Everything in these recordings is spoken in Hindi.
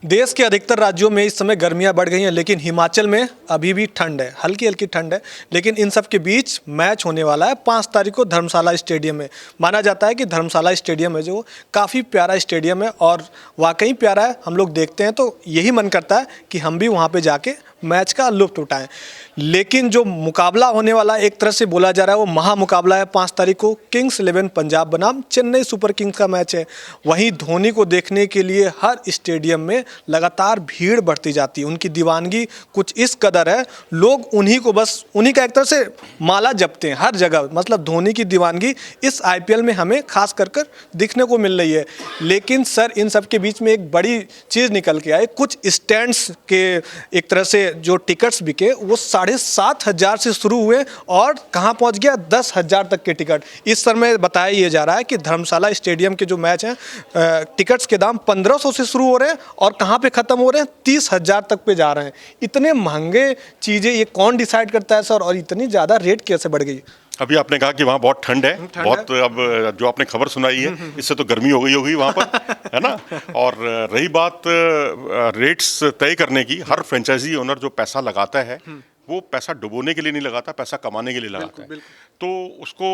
देश के अधिकतर राज्यों में इस समय गर्मियां बढ़ गई हैं, लेकिन हिमाचल में अभी भी ठंड है, हल्की हल्की ठंड है। लेकिन इन सब के बीच मैच होने वाला है 5 तारीख को धर्मशाला स्टेडियम में। माना जाता है कि धर्मशाला स्टेडियम है जो काफ़ी प्यारा स्टेडियम है और वाकई प्यारा है। हम लोग देखते हैं तो यही मन करता है कि हम भी वहाँ पे जाके मैच का लुत्फ उठाएं। लेकिन जो मुकाबला होने वाला एक तरह से बोला जा रहा है वो महामुकाबला है। 5 तारीख को किंग्स 11 पंजाब बनाम चेन्नई सुपर किंग्स का मैच है। वहीं धोनी को देखने के लिए हर स्टेडियम में लगातार भीड़ बढ़ती जाती है। उनकी दीवानगी कुछ इस कदर है, लोग उन्हीं को बस उन्हीं का एक तरह से माला जपते हैं हर जगह। मतलब धोनी की दीवानगी इस आईपीएल में हमें खास कर दिखने को मिल रही है। लेकिन सर इन सब के बीच में एक बड़ी चीज़ निकल के आई। कुछ स्टैंड्स के एक तरह से जो टिकट्स बिके वो 7,500 से शुरू हुए और कहाँ पहुँच गया 10,000 तक के टिकट। इस समय बताया ये जा रहा है कि धर्मशाला स्टेडियम के जो मैच हैं टिकट्स के दाम 1,500 से शुरू हो रहे हैं और कहाँ पे ख़त्म हो रहे हैं 30,000 तक पे जा रहे हैं। इतने महंगे चीज़ें ये कौन डिसाइड करता है सर, और इतनी ज़्यादा रेट कैसे बढ़ गई? अभी आपने कहा कि वहाँ बहुत ठंड है, बहुत अब जो आपने खबर सुनाई है इससे तो गर्मी हो गई होगी वहाँ पर, है ना। और रही बात रेट्स तय करने की, हर फ्रेंचाइजी ओनर जो पैसा लगाता है वो पैसा डुबोने के लिए नहीं लगाता, पैसा कमाने के लिए लगाता है। तो उसको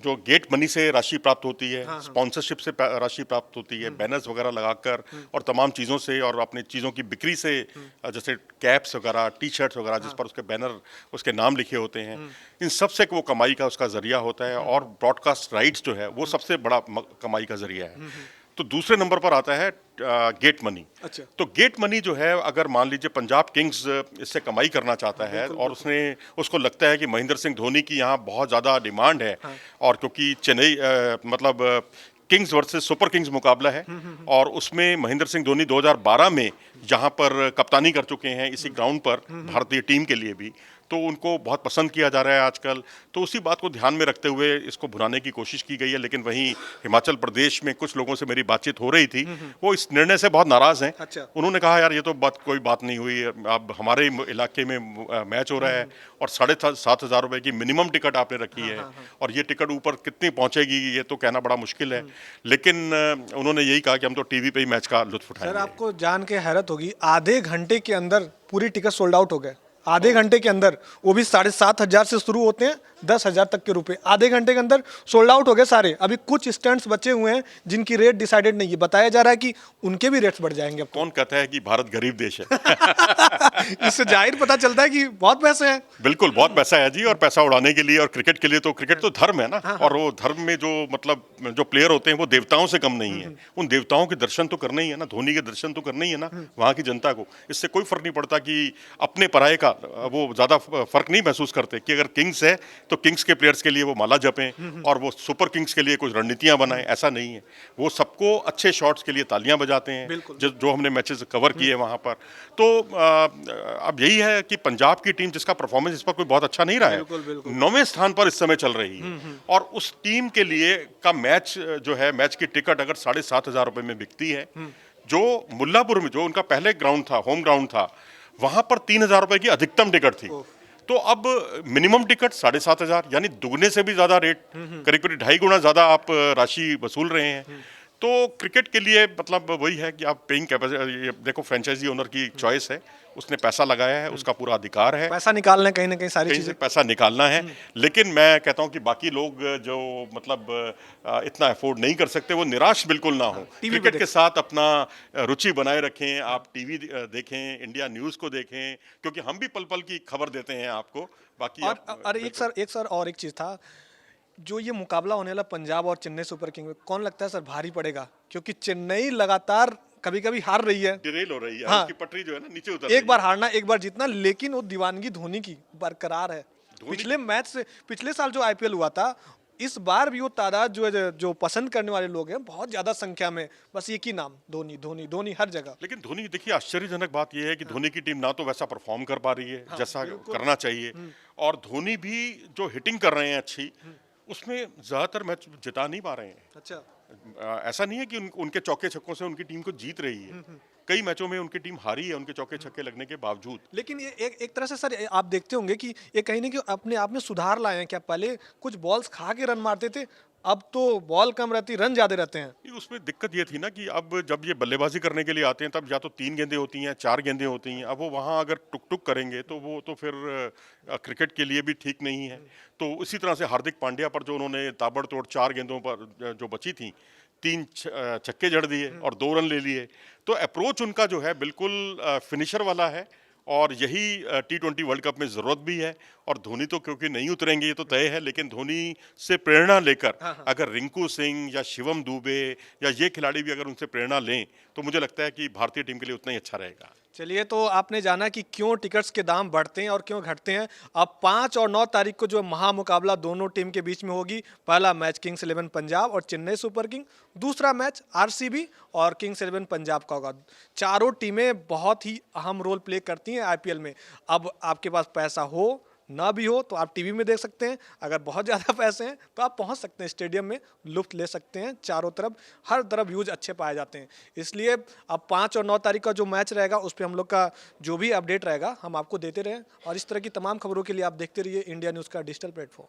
जो गेट मनी से राशि प्राप्त होती है, स्पॉन्सरशिप से राशि प्राप्त होती है, बैनर्स वगैरह लगाकर और तमाम चीज़ों से और अपनी चीज़ों की बिक्री से, जैसे कैप्स वगैरह, टी शर्ट्स वगैरह जिस पर उसके बैनर उसके नाम लिखे होते हैं, इन सब से वो कमाई का उसका जरिया होता है। और ब्रॉडकास्ट राइट्स जो है वो सबसे बड़ा कमाई का जरिया है। तो दूसरे नंबर पर आता है गेट मनी। अच्छा। तो गेट मनी जो है, अगर मान लीजिए पंजाब किंग्स इससे कमाई करना चाहता है और उसको लगता है कि महेंद्र सिंह धोनी की यहाँ बहुत ज़्यादा डिमांड है, और क्योंकि चेन्नई मतलब किंग्स वर्सेस सुपर किंग्स मुकाबला है और उसमें महेंद्र सिंह धोनी 2012 में यहाँ पर कप्तानी कर चुके हैं इसी ग्राउंड पर भारतीय टीम के लिए भी, तो उनको बहुत पसंद किया जा रहा है आजकल। तो उसी बात को ध्यान में रखते हुए इसको भुनाने की कोशिश की गई है। लेकिन वहीं हिमाचल प्रदेश में कुछ लोगों से मेरी बातचीत हो रही थी, वो इस निर्णय से बहुत नाराज हैं। अच्छा। उन्होंने कहा यार ये तो कोई बात नहीं हुई, अब हमारे इलाके में मैच हो रहा है और 7,500 रुपए की मिनिमम टिकट आपने रखी है और ये टिकट ऊपर कितनी पहुंचेगी ये तो कहना बड़ा मुश्किल है। लेकिन उन्होंने यही कहा कि हम तो टीवी पे ही मैच का लुत्फ उठाएंगे। सर आपको जान के हैरत होगी, आधे घंटे के अंदर पूरी टिकट सोल्ड आउट हो गए। आधे घंटे के अंदर, वो भी 7,500 से शुरू होते हैं 10,000 तक के रुपए, आधे घंटे के अंदर सोल्ड आउट हो गए सारे। अभी कुछ स्टैंड्स बचे हुए हैं जिनकी रेट डिसाइडेड नहीं है। बताया जा रहा है कि उनके भी रेट्स बढ़ जाएंगे। अब कौन कहता है कि भारत गरीब देश है? इससे जाहिर पता चलता है कि बहुत पैसे हैं। बिल्कुल बहुत पैसा है जी, और पैसा उड़ाने के लिए और क्रिकेट के लिए तो क्रिकेट तो धर्म है ना। और वो धर्म में जो मतलब जो प्लेयर होते हैं वो देवताओं से कम नहीं है। उन देवताओं के दर्शन तो करने ही है ना, धोनी के दर्शन तो करने ही है ना वहाँ की जनता को। इससे कोई फर्क नहीं पड़ता कि अपने पराये का वो ज्यादा फर्क नहीं महसूस करते कि अगर किंग्स है तो किंग्स के प्लेयर्स के लिए वो माला जपें और वो सुपर किंग्स के लिए कुछ रणनीतियां बनाएं, ऐसा नहीं है। वो सबको अच्छे शॉट्स के लिए तालियां बजाते हैं, जो हमने मैचेस कवर किए वहां पर। तो अब यही है कि पंजाब की टीम जिसका परफॉर्मेंस इस पर कोई बहुत अच्छा नहीं रहा है, 9वें स्थान पर इस समय चल रही है। और उस टीम के लिए का मैच जो है, मैच की टिकट अगर 7,500 रुपए में बिकती है, जो मुल्लापुर में जो उनका पहले ग्राउंड था, होम ग्राउंड था, वहां पर 3,000 रुपए की अधिकतम टिकट थी। तो अब मिनिमम टिकट 7,500, यानी दुगने से भी ज्यादा रेट, करीब करीब 2.5 गुना ज्यादा आप राशि वसूल रहे हैं। तो क्रिकेट के लिए मतलब वही है कि आप पेइंग कैपेसिटी, देखो फ्रेंचाइजी ओनर की चॉइस है, उसने पैसा लगाया है, उसका पूरा अधिकार है पैसा निकालना, कहीं ना कहीं सारी चीजें पैसा निकालना है। लेकिन मैं कहता हूं कि बाकी लोग जो मतलब इतना अफोर्ड नहीं कर सकते वो निराश बिल्कुल ना हो, क्रिकेट के साथ अपना रुचि बनाए रखें। आप टीवी देखें, इंडिया न्यूज को देखें, क्योंकि हम भी पल पल की खबर देते हैं आपको। बाकी और एक सर और एक चीज था, जो ये मुकाबला होने वाला पंजाब और चेन्नई सुपर किंग में, कौन लगता है सर भारी पड़ेगा? क्योंकि चेन्नई लगातार कभी कभी हार रही है, डिरेल हो रही है। हाँ, उसकी पटरी जो है ना नीचे उतर एक बार हारना एक बार जीतना, लेकिन वो दीवानगी धोनी की बरकरार है। पिछले मैच से, पिछले साल जो आईपीएल हुआ था, इस बार भी वो तादाद जो पसंद करने वाले लोग हैं बहुत ज्यादा संख्या में, बस एक ही नाम, धोनी धोनी धोनी हर जगह। लेकिन धोनी, देखिए आश्चर्यजनक बात यह है कि धोनी की टीम ना तो वैसा परफॉर्म कर पा रही है जैसा करना चाहिए, और धोनी भी जो हिटिंग कर रहे हैं अच्छी, उसमें ज्यादातर मैच जिता नहीं पा रहे हैं। अच्छा, ऐसा नहीं है कि उनके चौके छक्कों से उनकी टीम को जीत रही है। कई मैचों में उनकी टीम हारी है उनके चौके छक्के लगने के बावजूद। लेकिन ये एक तरह से सर आप देखते होंगे कि ये कहीं ना कहीं अपने आप में सुधार लाए हैं क्या? पहले कुछ बॉल्स खा के रन मारते थे, अब तो बॉल कम रहती, रन ज़्यादा रहते हैं। ये उसमें दिक्कत ये थी ना कि अब जब ये बल्लेबाजी करने के लिए आते हैं तब या तो 3 गेंदें होती हैं, 4 गेंदें होती हैं। अब वो वहाँ अगर टुक-टुक करेंगे तो वो तो फिर क्रिकेट के लिए भी ठीक नहीं है। तो इसी तरह से हार्दिक पांड्या पर जो उन्होंने ताबड़तोड़ 4 गेंदों पर जो बची थी, 3 छक्के जड़ दिए और 2 रन ले लिए। तो अप्रोच उनका जो है बिल्कुल फिनिशर वाला है और यही T20 वर्ल्ड कप में ज़रूरत भी है। और धोनी तो क्योंकि नहीं उतरेंगे ये तो तय है, लेकिन धोनी से प्रेरणा लेकर अगर रिंकू सिंह या शिवम दूबे या ये खिलाड़ी भी अगर उनसे प्रेरणा लें तो मुझे लगता है कि भारतीय टीम के लिए उतना ही अच्छा रहेगा। चलिए, तो आपने जाना कि क्यों टिकट्स के दाम बढ़ते हैं और क्यों घटते हैं। अब 5 और 9 तारीख को जो महामुकाबला दोनों टीम के बीच में होगी, पहला मैच किंग्स 11 पंजाब और चेन्नई सुपर किंग, दूसरा मैच आरसीबी और किंग्स 11 पंजाब का होगा। चारों टीमें बहुत ही अहम रोल प्ले करती हैं आईपीएल में। अब आपके पास पैसा हो ना भी हो तो आप टीवी में देख सकते हैं, अगर बहुत ज़्यादा पैसे हैं तो आप पहुंच सकते हैं स्टेडियम में, लुत्फ ले सकते हैं। चारों तरफ हर तरफ व्यूज अच्छे पाए जाते हैं। इसलिए अब 5 और 9 तारीख का जो मैच रहेगा उस पर हम लोग का जो भी अपडेट रहेगा हम आपको देते रहें। और इस तरह की तमाम खबरों के लिए आप देखते रहिए इंडिया न्यूज़ का डिजिटल प्लेटफॉर्म।